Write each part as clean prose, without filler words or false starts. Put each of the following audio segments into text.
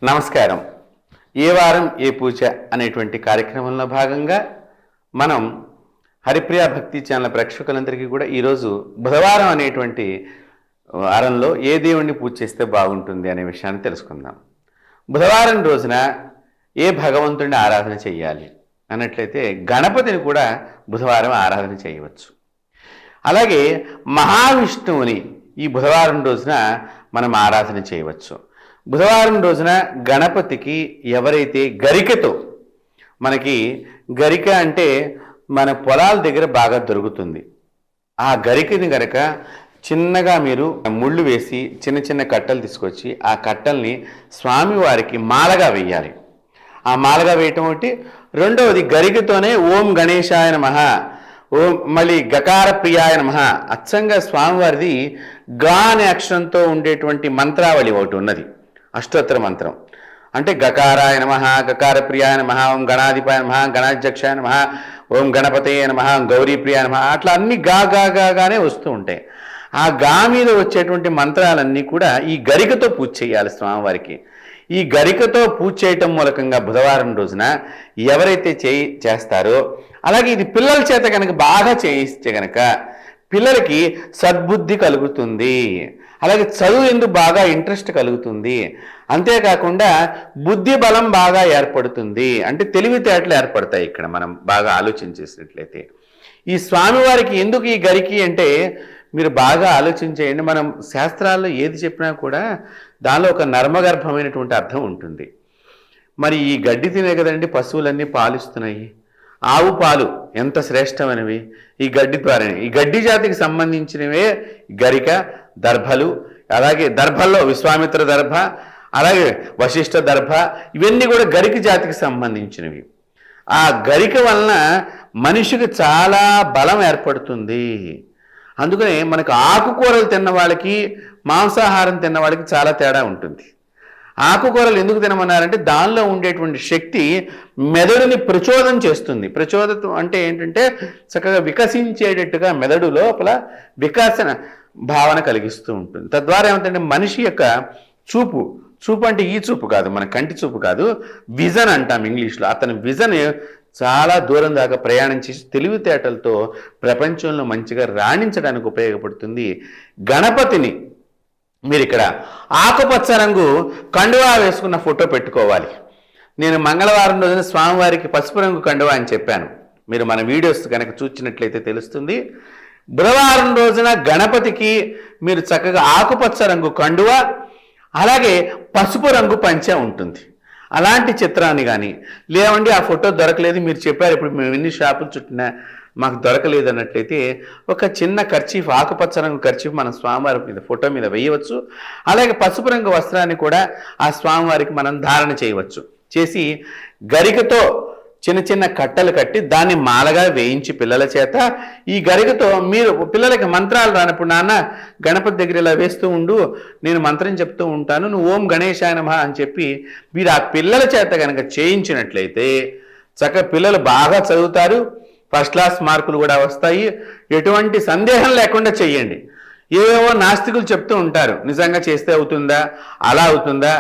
నమస్కారం. ఏ వారం ఏ పూజ అనేటువంటి కార్యక్రమంలో భాగంగా మనం హరిప్రియ భక్తి ఛానల్ ప్రేక్షకులందరికీ కూడా ఈరోజు బుధవారం అనేటువంటి వారంలో ఏ దేవుణ్ణి పూజ చేస్తే బాగుంటుంది అనే విషయాన్ని తెలుసుకుందాం. బుధవారం రోజున ఏ భగవంతుడిని ఆరాధన చేయాలి అన్నట్లయితే గణపతిని కూడా బుధవారం ఆరాధన చేయవచ్చు. అలాగే మహావిష్ణువుని ఈ బుధవారం రోజున మనం ఆరాధన చేయవచ్చు. బుధవారం రోజున గణపతికి ఎవరైతే గరికతో, మనకి గరిక అంటే మన పొలాల దగ్గర బాగా దొరుకుతుంది, ఆ గరికని గనక చిన్నగా మీరు ముళ్ళు వేసి చిన్న చిన్న కట్టలు తీసుకొచ్చి ఆ కట్టల్ని స్వామివారికి మాలగా వేయాలి. ఆ మాలగా వేయటం ఒకటి. రెండవది గరికతోనే ఓం గణేశాయ నమః, ఓం మళ్ళీ గకార ప్రియాయ నమః, అచ్చంగా స్వామివారిది గా అనే అక్షరంతో ఉండేటువంటి మంత్రావళి ఒకటి ఉన్నది, అష్టోత్తర మంత్రం. అంటే గకారాయ నమః, గకార ప్రియాయ నమః, ఓం గణాధిపాయ నమః, గణాధ్యక్షాయ నమః, ఓం గణపతయే నమః, గౌరీ ప్రియాయ నమః, అట్లా అన్ని గానే వస్తూ ఉంటాయి. ఆ గా మీద వచ్చేటువంటి మంత్రాలన్నీ కూడా ఈ గరికతో పూజ చేయాలి స్వామివారికి. ఈ గరికతో పూజ చేయటం మూలకంగా బుధవారం రోజున ఎవరైతే చేస్తారో, అలాగే ఇది పిల్లల చేత కనుక బాగా చేయిస్తే కనుక పిల్లలకి సద్బుద్ధి కలుగుతుంది, అలాగే చదువు ఎందుకు బాగా ఇంట్రెస్ట్ కలుగుతుంది, అంతేకాకుండా బుద్ధి బలం బాగా ఏర్పడుతుంది, అంటే తెలివితేటలు ఏర్పడతాయి. ఇక్కడ మనం బాగా ఆలోచించేసినట్లయితే ఈ స్వామివారికి ఎందుకు ఈ గరికి అంటే మీరు బాగా ఆలోచించేయండి. మనం శాస్త్రాల్లో ఏది చెప్పినా కూడా దానిలో ఒక నర్మగర్భమైనటువంటి అర్థం ఉంటుంది. మరి ఈ గడ్డి తినే కదండి పశువులన్నీ పాలిస్తున్నాయి. ఆవు పాలు ఎంత శ్రేష్టమైనవి ఈ గడ్డి ద్వారానే. ఈ గడ్డి జాతికి సంబంధించినవే గరిక, దర్భలు, అలాగే దర్భల్లో విశ్వామిత్ర దర్భ, అలాగే వశిష్ఠ దర్భ, ఇవన్నీ కూడా గరిక జాతికి సంబంధించినవి. ఆ గరిక వలన మనిషికి చాలా బలం ఏర్పడుతుంది. అందుకనే మనకు ఆకుకూరలు తిన్న వాళ్ళకి మాంసాహారం తిన్న వాళ్ళకి చాలా తేడా ఉంటుంది. ఆకుకూరలు ఎందుకు తినమన్నారంటే దానిలో ఉండేటువంటి శక్తి మెదడుని ప్రచోదం చేస్తుంది. ప్రచోదం అంటే ఏంటంటే చక్కగా వికసించేటట్టుగా మెదడు లోపల వికాసన భావన కలిగిస్తూ ఉంటుంది. తద్వారా ఏమిటంటే మనిషి యొక్క చూపు అంటే ఈ చూపు కాదు, మన కంటి చూపు కాదు, విజన్ అంటాం ఇంగ్లీష్లో. అతని విజన్ చాలా దూరం దాకా ప్రయాణం చేసి తెలివితేటలతో ప్రపంచంలో మంచిగా రాణించడానికి ఉపయోగపడుతుంది. గణపతిని మీరు ఇక్కడ ఆకుపచ్చ రంగు కండువా వేసుకున్న ఫోటో పెట్టుకోవాలి. నేను మంగళవారం రోజున స్వామివారికి పసుపు రంగు కండువా అని చెప్పాను. మీరు మన వీడియోస్ కనుక చూసినట్లయితే తెలుస్తుంది. బుధవారం రోజున గణపతికి మీరు చక్కగా ఆకుపచ్చ రంగు కండువా, అలాగే పసుపు రంగు పంచె ఉంటుంది. అలాంటి చిత్రాన్ని కానీ లేవండి ఆ ఫోటో దొరకలేదు, మీరు చెప్పారు ఇప్పుడు మేము ఎన్ని షాపులు చుట్టినా మాకు దొరకలేదు అన్నట్లయితే ఒక చిన్న ఖర్చీఫ్, ఆకుపచ్చ రంగు ఖర్చీఫ్ మన స్వామివారి మీద ఫోటో మీద వేయవచ్చు. అలాగే పసుపు రంగు వస్త్రాన్ని కూడా ఆ స్వామివారికి మనం ధారణ చేయవచ్చు. చేసి గరికతో చిన్న చిన్న కట్టలు కట్టి దాన్ని మాలగా వేయించి పిల్లల చేత ఈ గరికతో మీరు పిల్లలకి మంత్రాలు రానప్పుడు, నాన్న గణపతి దగ్గర ఇలా వేస్తూ ఉండు, నేను మంత్రం చెప్తూ ఉంటాను, నువ్వు ఓం గణేశాయ నమః అని చెప్పి మీరు ఆ పిల్లల చేత కనుక చేయించినట్లయితే చక్కగా పిల్లలు బాగా చదువుతారు, ఫస్ట్ క్లాస్ మార్కులు కూడా వస్తాయి. ఎటువంటి సందేహం లేకుండా చెయ్యండి. ఏవేవో నాస్తికులు చెప్తూ ఉంటారు, నిజంగా చేస్తే అవుతుందా, అలా అవుతుందా,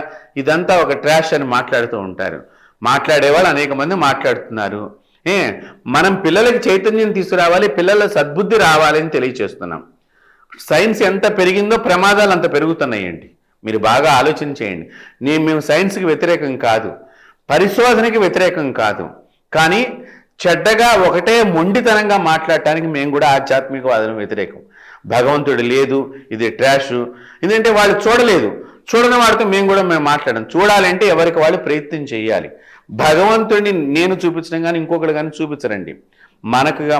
ఇదంతా ఒక ట్రాష్ అని మాట్లాడుతూ ఉంటారు. మాట్లాడేవాళ్ళు అనేక మంది మాట్లాడుతున్నారు. మనం పిల్లలకి చైతన్యం తీసుకురావాలి, పిల్లల సద్బుద్ధి రావాలి అని తెలియచేస్తున్నాం. సైన్స్ ఎంత పెరిగిందో ప్రమాదాలు అంత పెరుగుతున్నాయండి. మీరు బాగా ఆలోచన చేయండి. మేము సైన్స్కి వ్యతిరేకం కాదు, పరిశోధనకి వ్యతిరేకం కాదు, కానీ చెడ్డగా ఒకటే మొండితనంగా మాట్లాడటానికి మేము కూడా ఆధ్యాత్మికవాదం వ్యతిరేకం. భగవంతుడు లేదు, ఇది ట్రాష్, ఎందుకంటే వాళ్ళు చూడలేదు, చూడని వాడితో మేము మాట్లాడడం. చూడాలంటే ఎవరికి వాళ్ళు ప్రయత్నం చేయాలి. భగవంతుడిని నేను చూపించడం కానీ ఇంకొకటి కానీ చూపించరండి.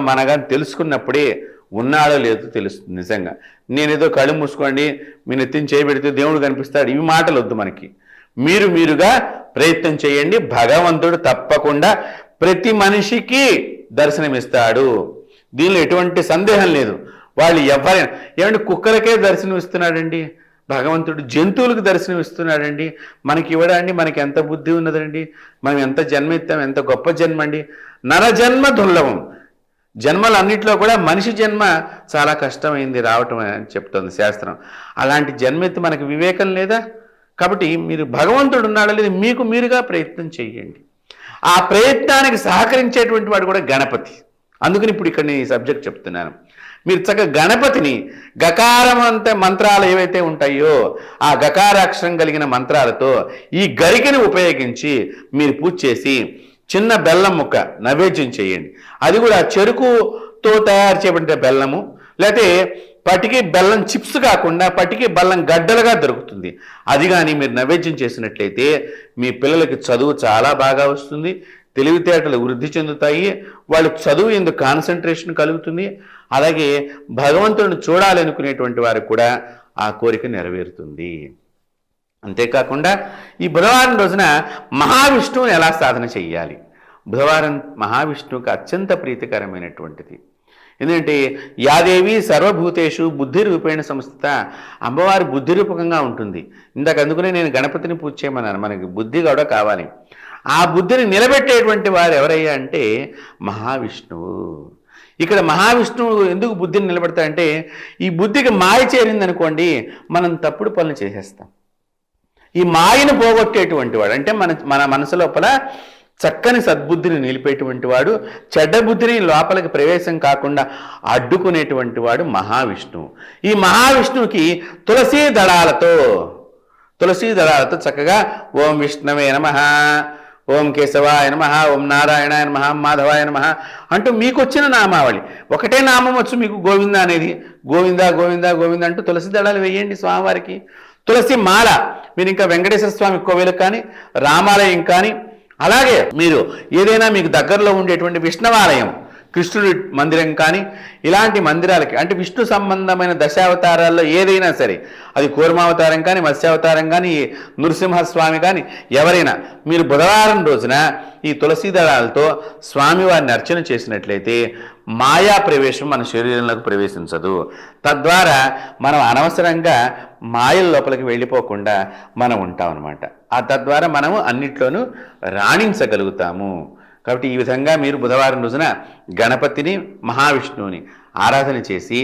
మనగా తెలుసుకున్నప్పుడే ఉన్నాడో లేదో తెలుస్తుంది. నిజంగా నేనేదో కళ్ళు మూసుకోండి మీ నెత్తిని చేయబెడితే దేవుడు కనిపిస్తాడు, ఇవి మాటలు వద్దు మనకి. మీరుగా ప్రయత్నం చేయండి. భగవంతుడు తప్పకుండా ప్రతి మనిషికి దర్శనమిస్తాడు, దీనిలో ఎటువంటి సందేహం లేదు. వాళ్ళు ఎవరైనా ఏమంటే కుక్కలకే దర్శనం ఇస్తున్నాడండి భగవంతుడు, జంతువులకు దర్శనం ఇస్తున్నాడండి. మనకి ఇవ్వడండి, మనకి ఎంత బుద్ధి ఉన్నదండి, మనం ఎంత జన్మ ఇస్తాం, ఎంత గొప్ప జన్మ అండి. నరజన్మ దుర్లభం. జన్మలన్నింటిలో కూడా మనిషి జన్మ చాలా కష్టమైంది రావటం అని చెప్తుంది శాస్త్రం. అలాంటి జన్మెత్తి మనకి వివేకం లేదా? కాబట్టి మీరు భగవంతుడు ఉన్నాడో లేదు మీకు మీరుగా ప్రయత్నం చేయండి. ఆ ప్రయత్నానికి సహకరించేటువంటి వాడు కూడా గణపతి. అందుకని ఇప్పుడు ఇక్కడ నేను ఈ సబ్జెక్ట్ చెప్తున్నాను. మీరు చక్కగా గణపతిని గకారమంత మంత్రాలు ఏవైతే ఉంటాయో ఆ గకారాక్షరం కలిగిన మంత్రాలతో ఈ గరికని ఉపయోగించి మీరు పూజ చేసి చిన్న బెల్లం ముక్క నైవేద్యం చేయండి. అది కూడా చెరుకుతో తయారు చేయబడిన బెల్లము, లేకపోతే పటికి బెల్లం చిప్స్ కాకుండా పటికి బెల్లం గడ్డలుగా దొరుకుతుంది. అది కానీ మీరు నైవేద్యం చేసినట్లయితే మీ పిల్లలకి చదువు చాలా బాగా వస్తుంది, తెలివితేటలు వృద్ధి చెందుతాయి, వాళ్ళు చదువు ఎందుకు కాన్సన్ట్రేషన్ కలుగుతుంది. అలాగే భగవంతుడిని చూడాలనుకునేటువంటి వారికి కూడా ఆ కోరిక నెరవేరుతుంది. అంతేకాకుండా ఈ బుధవారం రోజున మహావిష్ణువుని ఎలా సాధన చెయ్యాలి? బుధవారం మహావిష్ణువుకి అత్యంత ప్రీతికరమైనటువంటిది. ఎందుకంటే యాదేవి సర్వభూతేషు బుద్ధి రూపేణ సంస్థిత, అమ్మవారు బుద్ధి రూపకంగా ఉంటుంది. ఇందాక అందుకనే నేను గణపతిని పూజ చేయమన్నాను. మనకి బుద్ధి కూడా కావాలి. ఆ బుద్ధిని నిలబెట్టేటువంటి వారు ఎవరయ్యా అంటే మహావిష్ణువు. ఇక్కడ మహావిష్ణువు ఎందుకు బుద్ధిని నిలబెడతాడంటే ఈ బుద్ధికి మాయ చేరిందనుకోండి మనం తప్పుడు పనులు చేసేస్తాం. ఈ మాయను పోగొట్టేటువంటి వాడు అంటే మన మనసు లోపల చక్కని సద్బుద్ధిని నిలిపేటువంటి వాడు, చెడ్డ బుద్ధిని లోపలికి ప్రవేశం కాకుండా అడ్డుకునేటువంటి వాడు మహావిష్ణువు. ఈ మహావిష్ణువుకి తులసీ దళాలతో చక్కగా ఓం విష్ణవే నమః, ఓం కేశవాయ నమః, ఓం నారాయణాయ నమః, మాధవాయ నమః అంటూ మీకు వచ్చిన నామావళి. ఒకటే నామం వచ్చు మీకు గోవింద అనేది, గోవింద గోవింద గోవింద అంటూ తులసి దళాలు వేయండి స్వామివారికి. తులసి మాల మీరు ఇంకా వెంకటేశ్వర స్వామి కోవెలకు కానీ రామాలయం కానీ, అలాగే మీరు ఏదైనా మీకు దగ్గరలో ఉండేటువంటి విష్ణువాలయం, కృష్ణుడి మందిరం కానీ ఇలాంటి మందిరాలకి అంటే విష్ణు సంబంధమైన దశావతారాల్లో ఏదైనా సరే, అది కూర్మావతారం కానీ మత్స్యావతారం కానీ నృసింహస్వామి కానీ ఎవరైనా మీరు బుధవారం రోజున ఈ తులసీ దళాలతో స్వామివారిని అర్చన చేసినట్లయితే మాయా ప్రవేశం మన శరీరంలోకి ప్రవేశించదు. తద్వారా మనం అనవసరంగా మాయల లోపలికి వెళ్ళిపోకుండా మనం ఉంటాం అన్నమాట. తద్వారా మనము అన్నిట్లోనూ రాణించగలుగుతాము. కాబట్టి ఈ విధంగా మీరు బుధవారం రోజున గణపతిని మహావిష్ణువుని ఆరాధన చేసి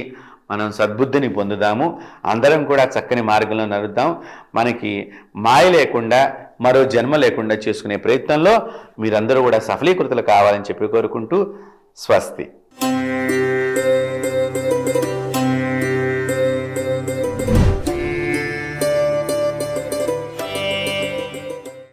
మనం సద్బుద్ధిని పొందుదాము. అందరం కూడా చక్కని మార్గంలో నడుద్దాం. మనకి మాయ లేకుండా మరో జన్మ లేకుండా చేసుకునే ప్రయత్నంలో మీరందరూ కూడా సఫలీకృతులు కావాలని చెప్పి కోరుకుంటూ స్వస్తి.